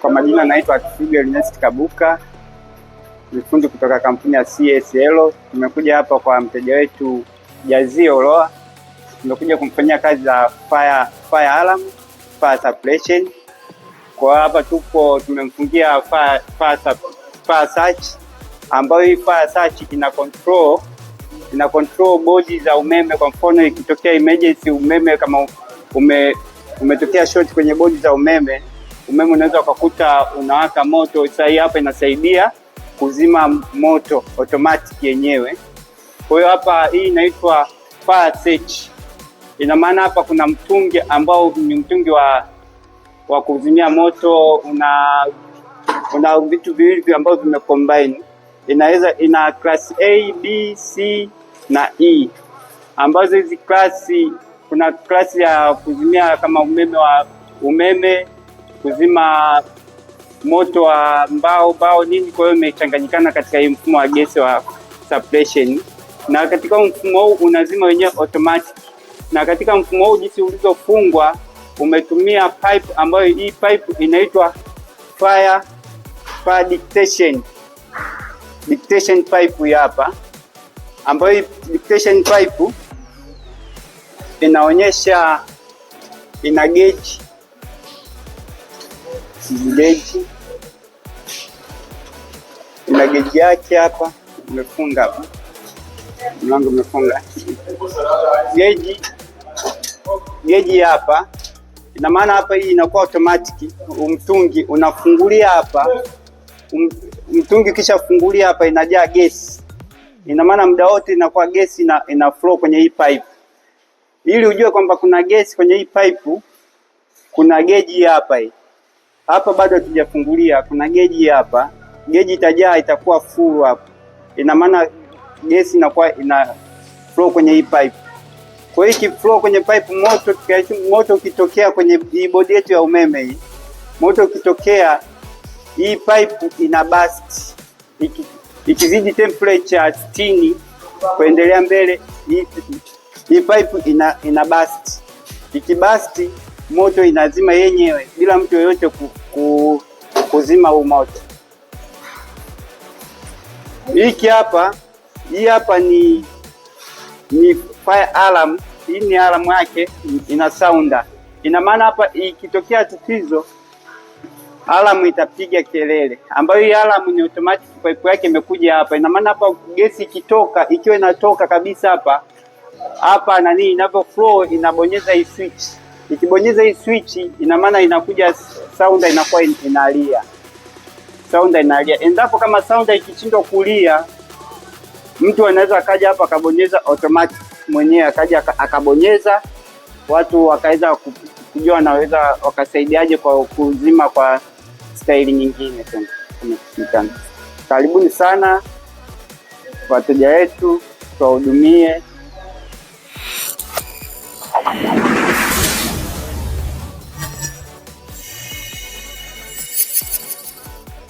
Kwa majina naitwa Kifigo Ernest Kabuka, ni fundi kutoka kampuni ya CSL. Tumekuja hapa kwa mteja wetu Jazio Loa. Tumekuja kumfanyia kazi za fire alarm, fire suppression. Kwa hapa tumemfungia fire search, ambayo hii fire search ina control bodi za umeme. Kwa mfano ikitokea emergency umeme, kama umetokea short kwenye bodi za umeme unaweza ukakuta unawaka moto. Sasa hii hapa inasaidia kuzima moto automatic yenyewe. Kwa hiyo hapa hii inaitwa fire search. Ina maana hapa kuna mtungi ambao ni mtungi wa kuzimia moto, una vitu viwili ambavyo vimecombine. Ina class A, B, C na E, ambazo hizi klasi, kuna klasi ya kuzimia kama umeme, kuzima moto wa mbao nini. Kwa hiyo imechanganyikana katika hii mfumo wa gesi wa suppression, na katika mfumo huu unazima wenyewe automatic. Na katika mfumo huu jinsi ulivyofungwa, umetumia pipe ambayo hii pipe inaitwa fire dictation pipe hapa, ambayo hii dictation pipe inaonyesha ina gauge ina gauge yake hapa. Umefunga hapa, mlango umefunga gauge hapa. Ina maana hapa hii inakuwa automatic, mtungi unafungulia hapa, mtungi kisha fungulia hapa inajaa gesi. Ina maana muda wote inakuwa gesi ina flow kwenye hii pipe. Ili ujue kwamba kuna gesi kwenye hii pipe, kuna gauge hapa hii. Hapa bado hatujafungulia, kuna gauge hapa. Gauge itajaa, itakuwa full hapa. Ina maana gesi inakuwa ina flow kwenye hii pipe. Kwa hiyo ikiflow kwenye pipe, moto ukitokea kwenye hii bodi yetu ya umeme hii, moto ukitokea, hii pipe ina burst. Ikizidi temperature 60 kuendelea mbele, hii pipe ina burst. Ikibust, moto inazima yenyewe bila mtu yoyote kuzima huu moto. Hii hapa ni fire alarm. Hii ni alarm yake, ina sounder. Ina maana hapa ikitokea tatizo, alarm itapiga kelele, ambayo hii alarm ni automatic, pipe yake imekuja hapa. Ina maana hapa gesi ikitoka, ikiwa inatoka kabisa hapa nani inapo flow, inabonyeza hii switch. Ikibonyeza hii switch, ina maana inakuja sounder, inakuwa inalia. Sounder inalia. Endapo kama sounder ikishindwa kulia, mtu anaweza akaja hapa akabonyeza automatic mwenyewe, akaja akabonyeza, watu wakaweza kujua wanaweza wakasaidiaje kwa kuzima kwa staili nyingine tena. Karibuni sana wateja wetu, tuwahudumie.